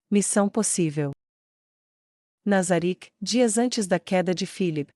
Missão possível. Nazarick, dias antes da queda de Philip.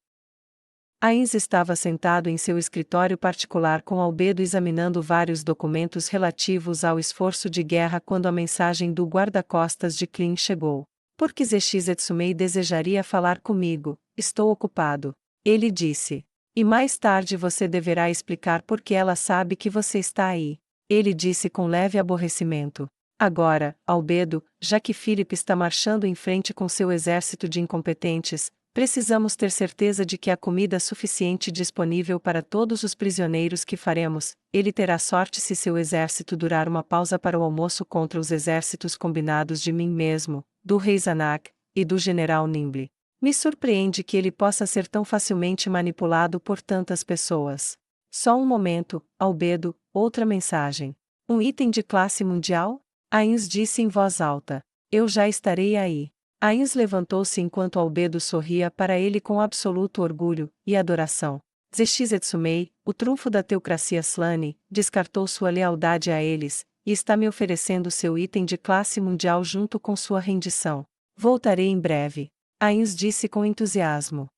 Ainz estava sentado em seu escritório particular com Albedo examinando vários documentos relativos ao esforço de guerra quando a mensagem do guarda-costas de Klein chegou. Porque ZX Etsumei desejaria falar comigo, estou ocupado. Ele disse. E mais tarde você deverá explicar por que ela sabe que você está aí. Ele disse com leve aborrecimento. Agora, Albedo, já que Philip está marchando em frente com seu exército de incompetentes, precisamos ter certeza de que há comida suficiente disponível para todos os prisioneiros que faremos. Ele terá sorte se seu exército durar uma pausa para o almoço contra os exércitos combinados de mim mesmo, do rei Zanak, e do general Nimble. Me surpreende que ele possa ser tão facilmente manipulado por tantas pessoas. Só um momento, Albedo, outra mensagem. Um item de classe mundial? Ainz disse em voz alta. Eu já estarei aí. Ainz levantou-se enquanto Albedo sorria para ele com absoluto orgulho e adoração. ZX Etsumei, o trunfo da teocracia Slane, descartou sua lealdade a eles, e está me oferecendo seu item de classe mundial junto com sua rendição. Voltarei em breve. Ainz disse com entusiasmo.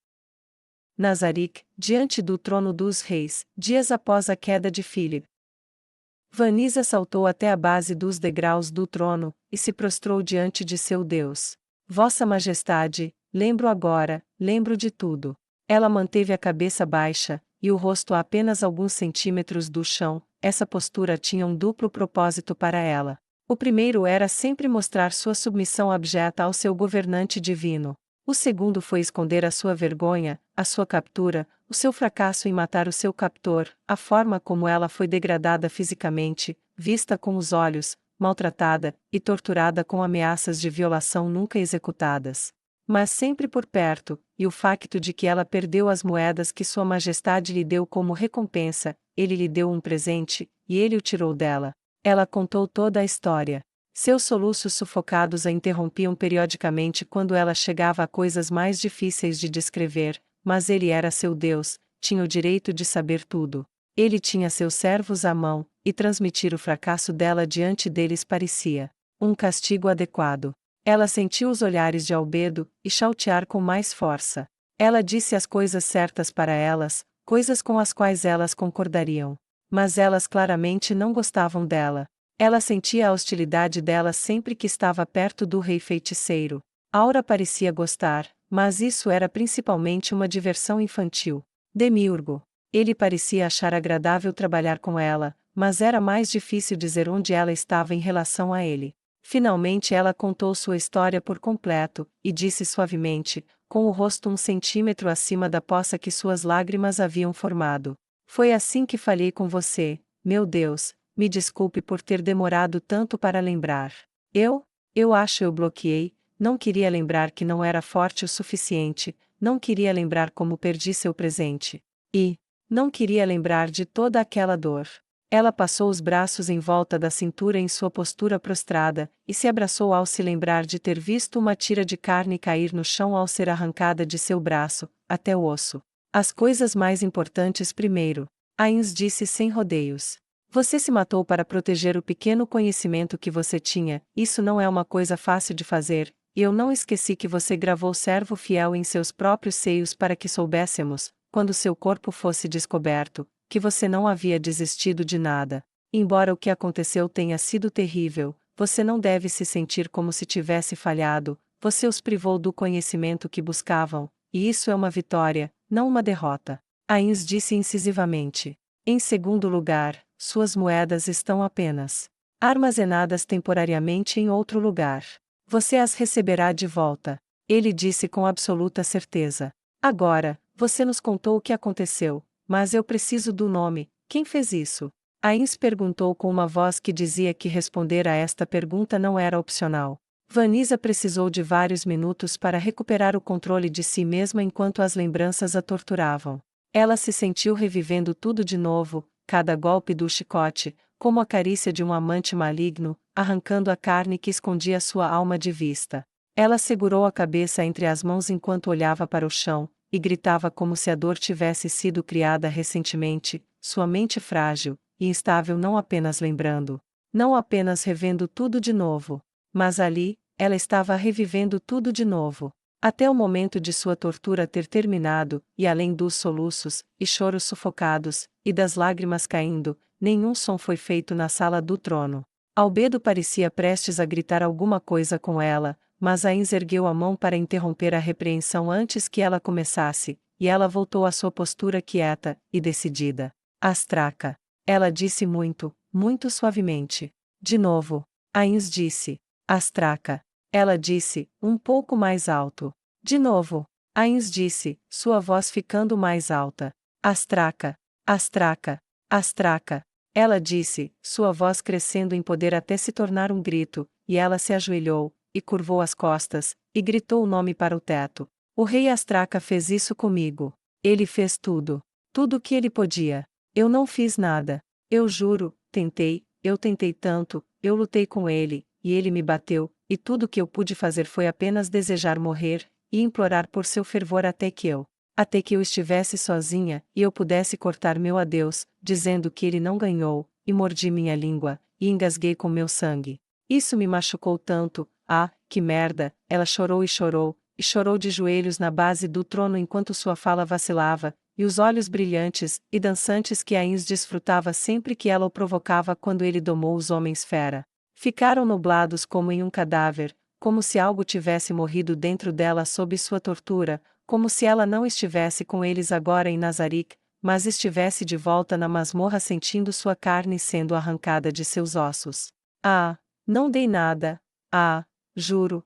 Nazarick, diante do trono dos reis, dias após a queda de Philip. Vanisa saltou até a base dos degraus do trono, e se prostrou diante de seu Deus. Vossa Majestade, lembro agora, lembro de tudo. Ela manteve a cabeça baixa, e o rosto a apenas alguns centímetros do chão. Essa postura tinha um duplo propósito para ela. O primeiro era sempre mostrar sua submissão abjeta ao seu governante divino. O segundo foi esconder a sua vergonha, a sua captura, o seu fracasso em matar o seu captor, a forma como ela foi degradada fisicamente, vista com os olhos, maltratada e torturada com ameaças de violação nunca executadas. Mas sempre por perto, e o facto de que ela perdeu as moedas que Sua Majestade lhe deu como recompensa, ele lhe deu um presente, e ele o tirou dela. Ela contou toda a história. Seus soluços sufocados a interrompiam periodicamente quando ela chegava a coisas mais difíceis de descrever, mas ele era seu Deus, tinha o direito de saber tudo. Ele tinha seus servos à mão, e transmitir o fracasso dela diante deles parecia um castigo adequado. Ela sentiu os olhares de Albedo, e chautear com mais força. Ela disse as coisas certas para elas, coisas com as quais elas concordariam. Mas elas claramente não gostavam dela. Ela sentia a hostilidade dela sempre que estava perto do rei feiticeiro. Aura parecia gostar, mas isso era principalmente uma diversão infantil. Demiurgo. Ele parecia achar agradável trabalhar com ela, mas era mais difícil dizer onde ela estava em relação a ele. Finalmente ela contou sua história por completo, e disse suavemente, com o rosto 1 centímetro acima da poça que suas lágrimas haviam formado. Foi assim que falhei com você, meu Deus. Me desculpe por ter demorado tanto para lembrar. Eu acho eu bloqueei, não queria lembrar que não era forte o suficiente, não queria lembrar como perdi seu presente. E não queria lembrar de toda aquela dor. Ela passou os braços em volta da cintura em sua postura prostrada, e se abraçou ao se lembrar de ter visto uma tira de carne cair no chão ao ser arrancada de seu braço, até o osso. As coisas mais importantes primeiro. Ainz disse sem rodeios. Você se matou para proteger o pequeno conhecimento que você tinha, isso não é uma coisa fácil de fazer, e eu não esqueci que você gravou servo fiel em seus próprios seios para que soubéssemos, quando seu corpo fosse descoberto, que você não havia desistido de nada. Embora o que aconteceu tenha sido terrível, você não deve se sentir como se tivesse falhado, você os privou do conhecimento que buscavam, e isso é uma vitória, não uma derrota. Ainz disse incisivamente. Em segundo lugar, suas moedas estão apenas armazenadas temporariamente em outro lugar. Você as receberá de volta. Ele disse com absoluta certeza. Agora, você nos contou o que aconteceu, mas eu preciso do nome. Quem fez isso? Ainz perguntou com uma voz que dizia que responder a esta pergunta não era opcional. Vanisa precisou de vários minutos para recuperar o controle de si mesma enquanto as lembranças a torturavam. Ela se sentiu revivendo tudo de novo, cada golpe do chicote, como a carícia de um amante maligno, arrancando a carne que escondia sua alma de vista. Ela segurou a cabeça entre as mãos enquanto olhava para o chão, e gritava como se a dor tivesse sido criada recentemente, sua mente frágil e instável não apenas lembrando, não apenas revendo tudo de novo, mas ali, ela estava revivendo tudo de novo. Até o momento de sua tortura ter terminado, e além dos soluços, e choros sufocados, e das lágrimas caindo, nenhum som foi feito na sala do trono. Albedo parecia prestes a gritar alguma coisa com ela, mas Ains ergueu a mão para interromper a repreensão antes que ela começasse, e ela voltou à sua postura quieta e decidida. Astraca. Ela disse muito, muito suavemente. De novo. Ains disse. Astraca. Ela disse, um pouco mais alto. De novo. Ains disse, sua voz ficando mais alta. Astraca. Astraca. Astraca. Ela disse, sua voz crescendo em poder até se tornar um grito, e ela se ajoelhou, e curvou as costas, e gritou o nome para o teto. O rei Astraca fez isso comigo. Ele fez tudo. Tudo o que ele podia. Eu não fiz nada. Eu juro, eu tentei tanto, eu lutei com ele, e ele me bateu, e tudo o que eu pude fazer foi apenas desejar morrer, e implorar por seu fervor até que eu estivesse sozinha, e eu pudesse cortar meu adeus, dizendo que ele não ganhou, e mordi minha língua, e engasguei com meu sangue. Isso me machucou tanto, que merda, ela chorou, e chorou de joelhos na base do trono enquanto sua fala vacilava, e os olhos brilhantes e dançantes que Ains desfrutava sempre que ela o provocava quando ele domou os homens fera. Ficaram nublados como em um cadáver, como se algo tivesse morrido dentro dela sob sua tortura, como se ela não estivesse com eles agora em Nazarick, mas estivesse de volta na masmorra sentindo sua carne sendo arrancada de seus ossos. Não dei nada. Juro.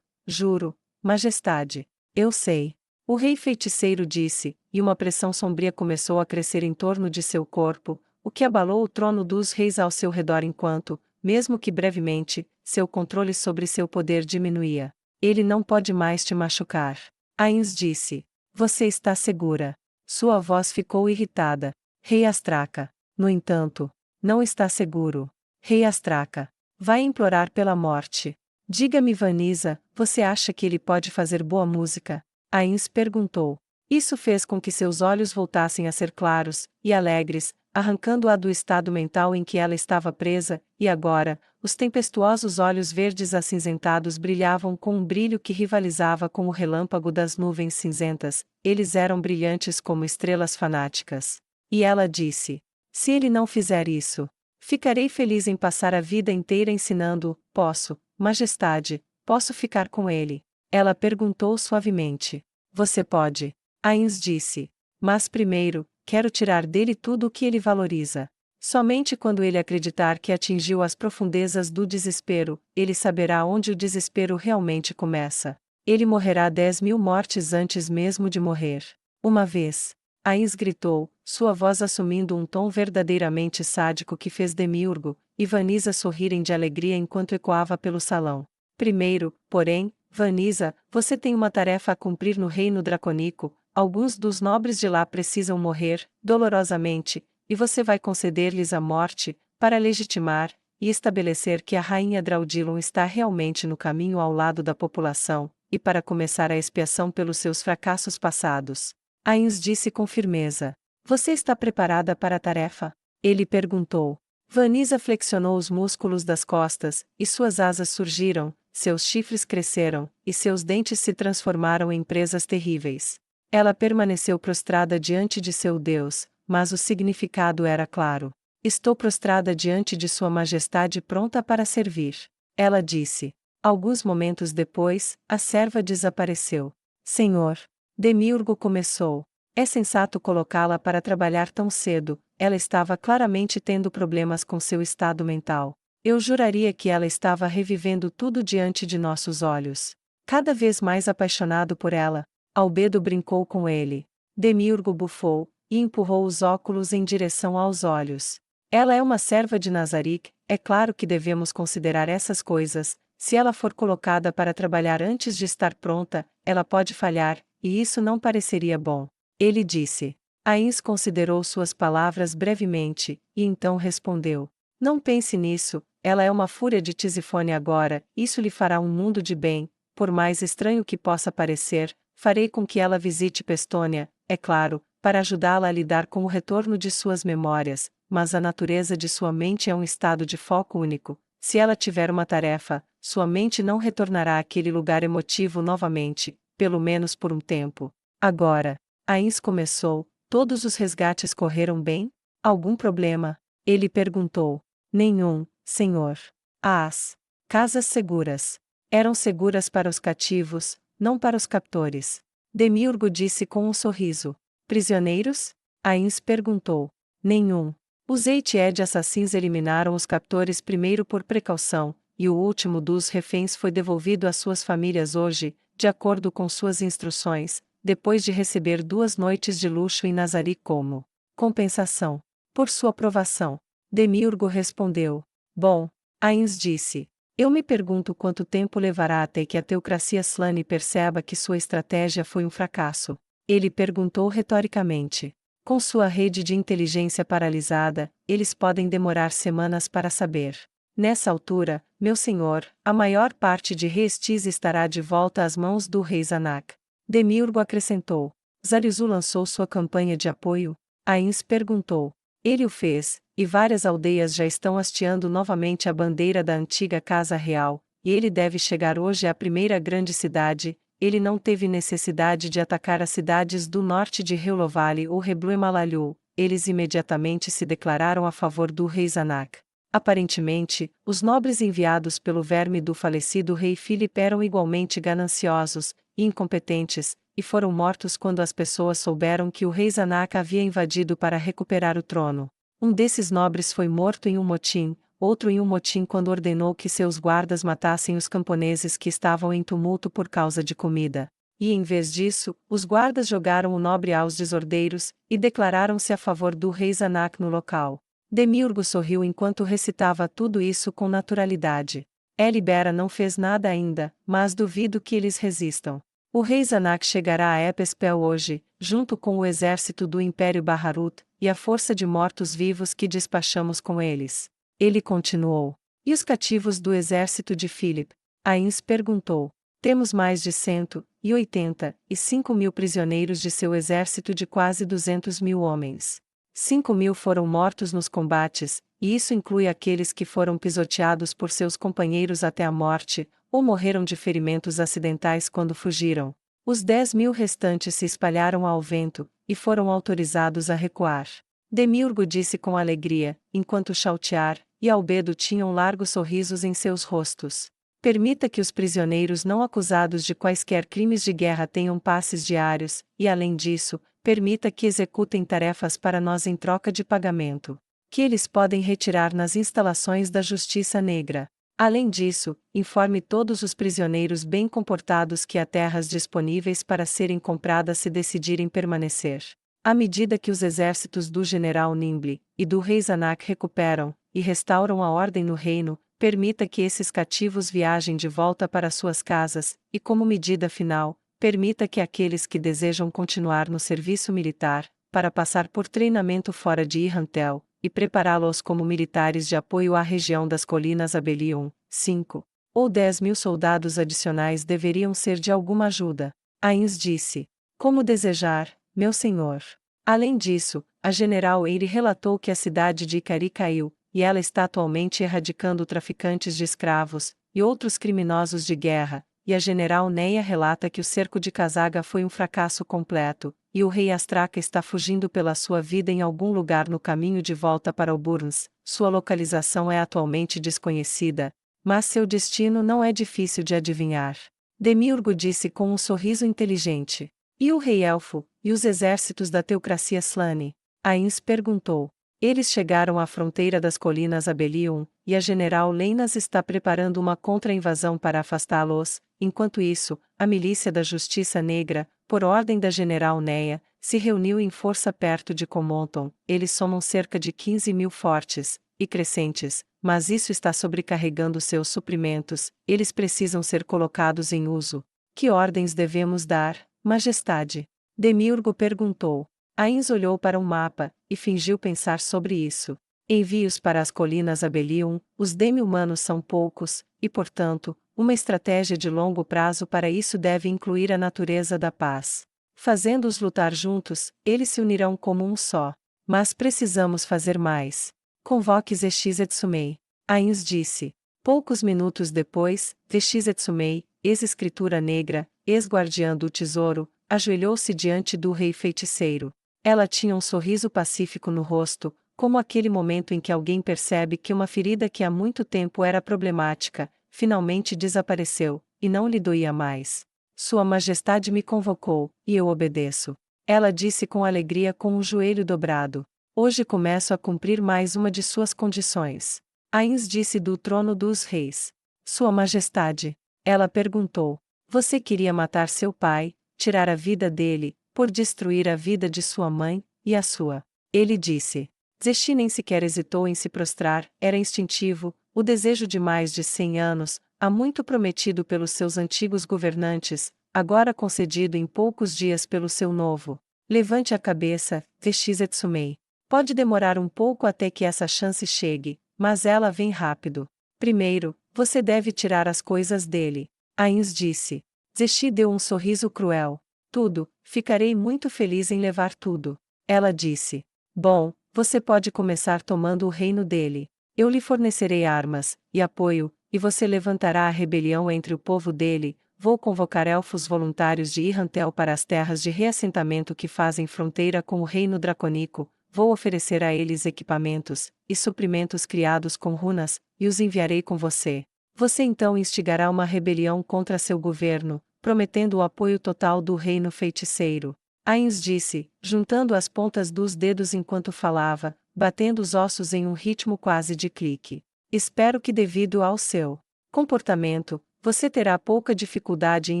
Juro, majestade. Eu sei. O rei feiticeiro disse, e uma pressão sombria começou a crescer em torno de seu corpo, o que abalou o trono dos reis ao seu redor enquanto, mesmo que brevemente, seu controle sobre seu poder diminuía. Ele não pode mais te machucar. Ains disse. Você está segura. Sua voz ficou irritada. Rei Astraca. No entanto, não está seguro. Rei Astraca. Vai implorar pela morte. Diga-me, Vanisa, você acha que ele pode fazer boa música? Ains perguntou. Isso fez com que seus olhos voltassem a ser claros e alegres, arrancando-a do estado mental em que ela estava presa, e agora, os tempestuosos olhos verdes acinzentados brilhavam com um brilho que rivalizava com o relâmpago das nuvens cinzentas, eles eram brilhantes como estrelas fanáticas. E ela disse: se ele não fizer isso, ficarei feliz em passar a vida inteira ensinando-o. Posso, majestade, posso ficar com ele? Ela perguntou suavemente. Você pode. Ains disse. Mas primeiro, quero tirar dele tudo o que ele valoriza. Somente quando ele acreditar que atingiu as profundezas do desespero, ele saberá onde o desespero realmente começa. Ele morrerá 10.000 mortes antes mesmo de morrer. Uma vez. Ains gritou, sua voz assumindo um tom verdadeiramente sádico que fez Demiurgo e Vanisa sorrirem de alegria enquanto ecoava pelo salão. Primeiro, porém, Vanisa, você tem uma tarefa a cumprir no reino dracônico. Alguns dos nobres de lá precisam morrer, dolorosamente, e você vai conceder-lhes a morte, para legitimar e estabelecer que a rainha Draudilon está realmente no caminho ao lado da população, e para começar a expiação pelos seus fracassos passados. Ains disse com firmeza. Você está preparada para a tarefa? Ele perguntou. Vanisa flexionou os músculos das costas, e suas asas surgiram, seus chifres cresceram, e seus dentes se transformaram em presas terríveis. Ela permaneceu prostrada diante de seu Deus, mas o significado era claro. Estou prostrada diante de Sua Majestade pronta para servir. Ela disse. Alguns momentos depois, a serva desapareceu. Senhor. Demiurgo começou. É sensato colocá-la para trabalhar tão cedo, ela estava claramente tendo problemas com seu estado mental. Eu juraria que ela estava revivendo tudo diante de nossos olhos. Cada vez mais apaixonado por ela, Albedo brincou com ele. Demiurgo bufou, e empurrou os óculos em direção aos olhos. Ela é uma serva de Nazarick, é claro que devemos considerar essas coisas. Se ela for colocada para trabalhar antes de estar pronta, ela pode falhar, e isso não pareceria bom. Ele disse. Ains considerou suas palavras brevemente, e então respondeu. Não pense nisso, ela é uma fúria de Tisifone agora, isso lhe fará um mundo de bem, por mais estranho que possa parecer, farei com que ela visite Pestônia, é claro, para ajudá-la a lidar com o retorno de suas memórias, mas a natureza de sua mente é um estado de foco único, Se ela tiver uma tarefa, sua mente não retornará àquele lugar emotivo novamente, pelo menos por um tempo. Agora, Ains começou, todos os resgates correram bem? Algum problema? Ele perguntou. Nenhum, senhor. As casas seguras. Eram seguras para os cativos, não para os captores. Demiurgo disse com um sorriso. Prisioneiros? Ains perguntou. Nenhum. Os Eitied assassins eliminaram os captores primeiro por precaução, e o último dos reféns foi devolvido às suas famílias hoje, de acordo com suas instruções, depois de receber 2 noites de luxo em Nazari como compensação por sua aprovação. Demiurgo respondeu. Bom, Ains disse. Eu me pergunto quanto tempo levará até que a teocracia Slane perceba que sua estratégia foi um fracasso. Ele perguntou retoricamente. Com sua rede de inteligência paralisada, eles podem demorar semanas para saber. Nessa altura, meu senhor, a maior parte de Reestis estará de volta às mãos do rei Zanak. Demiurgo acrescentou. Zarizu lançou sua campanha de apoio? Ains perguntou. Ele o fez, e várias aldeias já estão hasteando novamente a bandeira da antiga Casa Real, e ele deve chegar hoje à primeira grande cidade. Ele não teve necessidade de atacar as cidades do norte de Heulovale ou Rebluemalalhu, eles imediatamente se declararam a favor do rei Zanak. Aparentemente, os nobres enviados pelo verme do falecido rei Philip eram igualmente gananciosos e incompetentes, e foram mortos quando as pessoas souberam que o rei Zanak havia invadido para recuperar o trono. Um desses nobres foi morto em um motim, outro em um motim quando ordenou que seus guardas matassem os camponeses que estavam em tumulto por causa de comida. E em vez disso, os guardas jogaram o nobre aos desordeiros, e declararam-se a favor do rei Zanak no local. Demiurgo sorriu enquanto recitava tudo isso com naturalidade. Elibera não fez nada ainda, mas duvido que eles resistam. O rei Zanak chegará a Epespel hoje, junto com o exército do Império Baharut, e a força de mortos-vivos que despachamos com eles. Ele continuou. E os cativos do exército de Philip? Ains perguntou. Temos mais de 185 mil prisioneiros de seu exército de quase 200 mil homens. 5 mil foram mortos nos combates, e isso inclui aqueles que foram pisoteados por seus companheiros até a morte, ou morreram de ferimentos acidentais quando fugiram. Os 10 mil restantes se espalharam ao vento, e foram autorizados a recuar. Demiurgo disse com alegria, enquanto Chaltiar e Albedo tinham largos sorrisos em seus rostos. Permita que os prisioneiros não acusados de quaisquer crimes de guerra tenham passes diários, e além disso, permita que executem tarefas para nós em troca de pagamento, que eles podem retirar nas instalações da Justiça Negra. Além disso, informe todos os prisioneiros bem comportados que há terras disponíveis para serem compradas se decidirem permanecer. À medida que os exércitos do general Nimble e do rei Zanak recuperam e restauram a ordem no reino, permita que esses cativos viajem de volta para suas casas, e como medida final, permita que aqueles que desejam continuar no serviço militar, para passar por treinamento fora de Irrantel, e prepará-los como militares de apoio à região das colinas Abelion, 5 ou 10 mil soldados adicionais deveriam ser de alguma ajuda. Ains disse. Como desejar, meu senhor. Além disso, a general Eire relatou que a cidade de Ikari caiu, e ela está atualmente erradicando traficantes de escravos, e outros criminosos de guerra, e a general Neia relata que o cerco de Kazaga foi um fracasso completo, e o rei Astraka está fugindo pela sua vida em algum lugar no caminho de volta para o Burns. Sua localização é atualmente desconhecida, mas seu destino não é difícil de adivinhar. Demiurgo disse com um sorriso inteligente. E o rei Elfo, e os exércitos da teocracia Slane? Ains perguntou. Eles chegaram à fronteira das colinas Abelion, e a general Leinas está preparando uma contra-invasão para afastá-los. Enquanto isso, a milícia da Justiça Negra, por ordem da general Neia, se reuniu em força perto de Comonton. Eles somam cerca de 15 mil fortes e crescentes, mas isso está sobrecarregando seus suprimentos, eles precisam ser colocados em uso. Que ordens devemos dar, Majestade? Demiurgo perguntou. Ains olhou para um mapa, e fingiu pensar sobre isso. Envie-os para as colinas Abelion, os demi-humanos são poucos, e portanto, uma estratégia de longo prazo para isso deve incluir a natureza da paz. Fazendo-os lutar juntos, eles se unirão como um só. Mas precisamos fazer mais. Convoque Zexis Etsumei. Ains disse. Poucos minutos depois, Tshizetsumei, ex-escritura negra, ex-guardiã do tesouro, ajoelhou-se diante do rei feiticeiro. Ela tinha um sorriso pacífico no rosto, como aquele momento em que alguém percebe que uma ferida que há muito tempo era problemática, finalmente desapareceu, e não lhe doía mais. Sua Majestade me convocou, e eu obedeço. Ela disse com alegria com o joelho dobrado. Hoje começo a cumprir mais uma de suas condições. Ains disse do trono dos reis. Sua Majestade. Ela perguntou. Você queria matar seu pai, tirar a vida dele, por destruir a vida de sua mãe, e a sua. Ele disse. Zeshi nem sequer hesitou em se prostrar, era instintivo, o desejo de mais de 100 anos, há muito prometido pelos seus antigos governantes, agora concedido em poucos dias pelo seu novo. Levante a cabeça, Tshizetsumei. Pode demorar um pouco até que essa chance chegue, mas ela vem rápido. Primeiro, você deve tirar as coisas dele. Ains disse. Zeshi deu um sorriso cruel. Tudo, ficarei muito feliz em levar tudo. Ela disse. Bom, você pode começar tomando o reino dele. Eu lhe fornecerei armas e apoio, e você levantará a rebelião entre o povo dele. Vou convocar elfos voluntários de Irrantel para as terras de reassentamento que fazem fronteira com o reino dracônico. Vou oferecer a eles equipamentos e suprimentos criados com runas, e os enviarei com você. Você então instigará uma rebelião contra seu governo, prometendo o apoio total do reino feiticeiro. Ains disse, juntando as pontas dos dedos enquanto falava, batendo os ossos em um ritmo quase de clique. Espero que devido ao seu comportamento, você terá pouca dificuldade em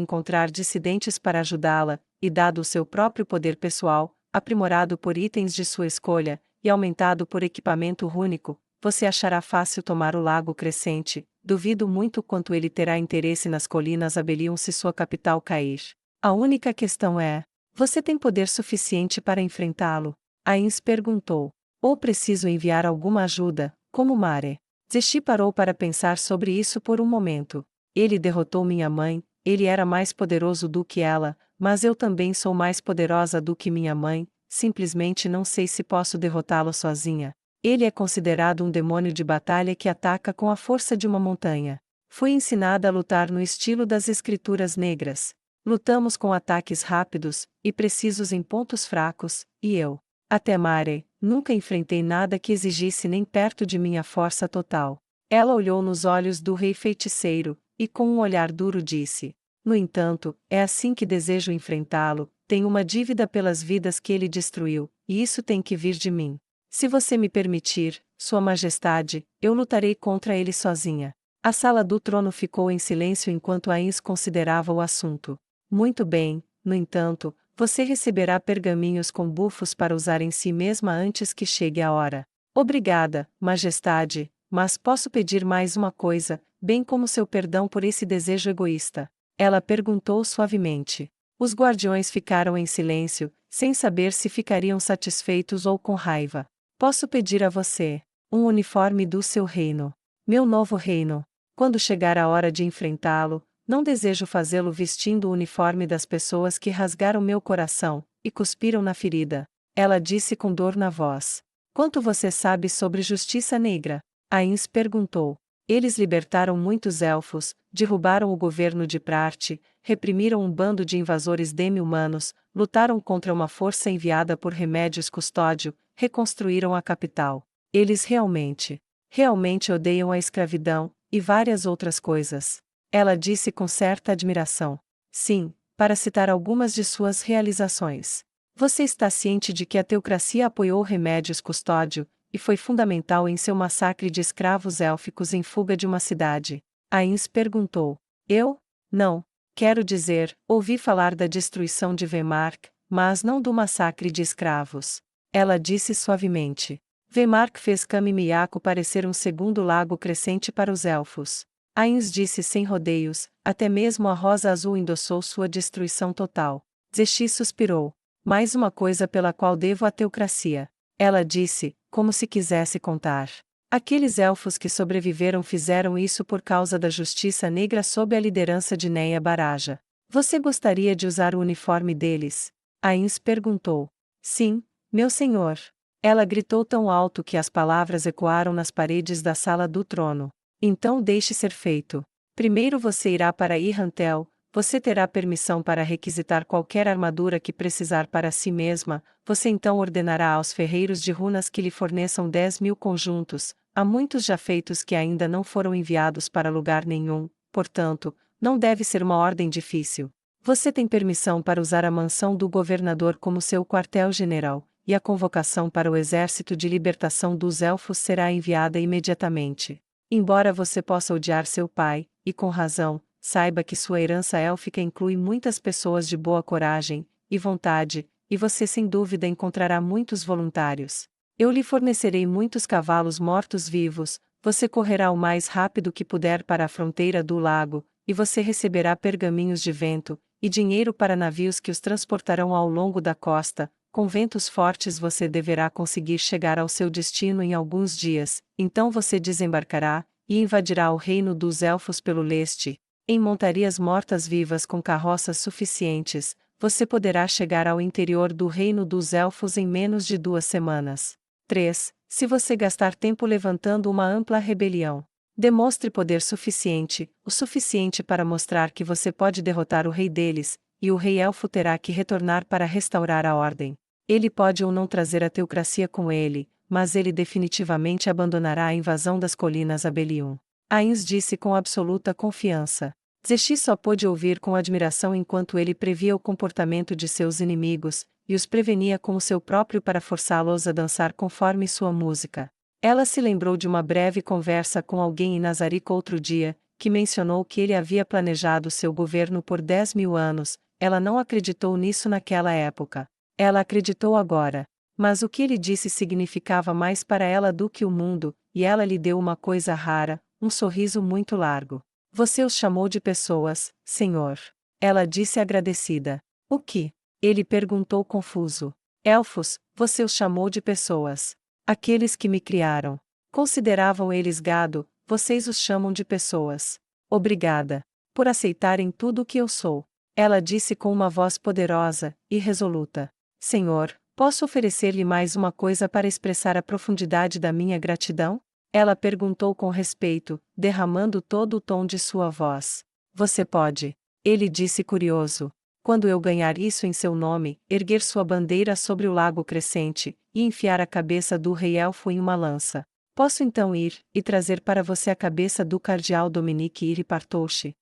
encontrar dissidentes para ajudá-la, e dado o seu próprio poder pessoal, aprimorado por itens de sua escolha, e aumentado por equipamento rúnico, você achará fácil tomar o Lago Crescente. Duvido muito quanto ele terá interesse nas colinas Abelion se sua capital cair. A única questão é: você tem poder suficiente para enfrentá-lo? Ains perguntou. Ou preciso enviar alguma ajuda, como Mare? Zeshi parou para pensar sobre isso por um momento. Ele derrotou minha mãe, ele era mais poderoso do que ela, mas eu também sou mais poderosa do que minha mãe, simplesmente não sei se posso derrotá-lo sozinha. Ele é considerado um demônio de batalha que ataca com a força de uma montanha. Fui ensinada a lutar no estilo das escrituras negras. Lutamos com ataques rápidos e precisos em pontos fracos, e eu, até Mare, nunca enfrentei nada que exigisse nem perto de minha força total. Ela olhou nos olhos do rei feiticeiro, e com um olhar duro disse: no entanto, é assim que desejo enfrentá-lo, tenho uma dívida pelas vidas que ele destruiu, e isso tem que vir de mim. Se você me permitir, Sua Majestade, eu lutarei contra ele sozinha. A sala do trono ficou em silêncio enquanto Ains considerava o assunto. Muito bem, no entanto, você receberá pergaminhos com bufos para usar em si mesma antes que chegue a hora. Obrigada, Majestade, mas posso pedir mais uma coisa, bem como seu perdão por esse desejo egoísta? Ela perguntou suavemente. Os guardiões ficaram em silêncio, sem saber se ficariam satisfeitos ou com raiva. Posso pedir a você um uniforme do seu reino. Meu novo reino. Quando chegar a hora de enfrentá-lo, não desejo fazê-lo vestindo o uniforme das pessoas que rasgaram meu coração e cuspiram na ferida. Ela disse com dor na voz. Quanto você sabe sobre justiça negra? Ains perguntou. Eles libertaram muitos elfos, derrubaram o governo de Prarte, reprimiram um bando de invasores demi-humanos, lutaram contra uma força enviada por Remédios Custódio, reconstruíram a capital. Eles realmente odeiam a escravidão, e várias outras coisas. Ela disse com certa admiração. Sim, para citar algumas de suas realizações. Você está ciente de que a teocracia apoiou Remédios Custódio, e foi fundamental em seu massacre de escravos élficos em fuga de uma cidade? Ains perguntou. Eu? Não. Quero dizer, ouvi falar da destruição de Vemark, mas não do massacre de escravos. Ela disse suavemente. Vemark fez Camimiaco parecer um segundo lago crescente para os elfos. Ains disse sem rodeios, até mesmo a Rosa Azul endossou sua destruição total. Zeshi suspirou. Mais uma coisa pela qual devo a teocracia. Ela disse, como se quisesse contar. Aqueles elfos que sobreviveram fizeram isso por causa da justiça negra sob a liderança de Neia Baraja. Você gostaria de usar o uniforme deles? Ains perguntou. Sim, meu senhor. Ela gritou tão alto que as palavras ecoaram nas paredes da sala do trono. Então deixe ser feito. Primeiro você irá para Irrantel, você terá permissão para requisitar qualquer armadura que precisar para si mesma, você então ordenará aos ferreiros de runas que lhe forneçam 10.000 conjuntos, há muitos já feitos que ainda não foram enviados para lugar nenhum, portanto, não deve ser uma ordem difícil. Você tem permissão para usar a mansão do governador como seu quartel-general, e a convocação para o exército de libertação dos elfos será enviada imediatamente. Embora você possa odiar seu pai, e com razão, saiba que sua herança élfica inclui muitas pessoas de boa coragem e vontade, e você sem dúvida encontrará muitos voluntários. Eu lhe fornecerei muitos cavalos mortos-vivos, você correrá o mais rápido que puder para a fronteira do lago, e você receberá pergaminhos de vento, e dinheiro para navios que os transportarão ao longo da costa. Com ventos fortes você deverá conseguir chegar ao seu destino em alguns dias, então você desembarcará, e invadirá o reino dos elfos pelo leste. Em montarias mortas-vivas com carroças suficientes, você poderá chegar ao interior do reino dos elfos em menos de 2 semanas. 3. Se você gastar tempo levantando uma ampla rebelião, demonstre poder suficiente, o suficiente para mostrar que você pode derrotar o rei deles, e o rei elfo terá que retornar para restaurar a ordem. Ele pode ou não trazer a teocracia com ele, mas ele definitivamente abandonará a invasão das colinas a Belium. Ainz disse com absoluta confiança. Zechi só pôde ouvir com admiração enquanto ele previa o comportamento de seus inimigos, e os prevenia com o seu próprio para forçá-los a dançar conforme sua música. Ela se lembrou de uma breve conversa com alguém em Nazarico outro dia, que mencionou que ele havia planejado seu governo por 10.000 anos. Ela não acreditou nisso naquela época. Ela acreditou agora. Mas o que ele disse significava mais para ela do que o mundo, e ela lhe deu uma coisa rara, um sorriso muito largo. Você os chamou de pessoas, senhor. Ela disse agradecida. O que? Ele perguntou confuso. Elfos, você os chamou de pessoas. Aqueles que me criaram. Consideravam eles gado, vocês os chamam de pessoas. Obrigada. Por aceitarem tudo o que eu sou. Ela disse com uma voz poderosa e resoluta. Senhor, posso oferecer-lhe mais uma coisa para expressar a profundidade da minha gratidão? Ela perguntou com respeito, derramando todo o tom de sua voz. Você pode. Ele disse curioso. Quando eu ganhar isso em seu nome, erguer sua bandeira sobre o lago crescente, e enfiar a cabeça do rei elfo em uma lança. Posso então ir, e trazer para você a cabeça do cardeal Dominique Iripartouche?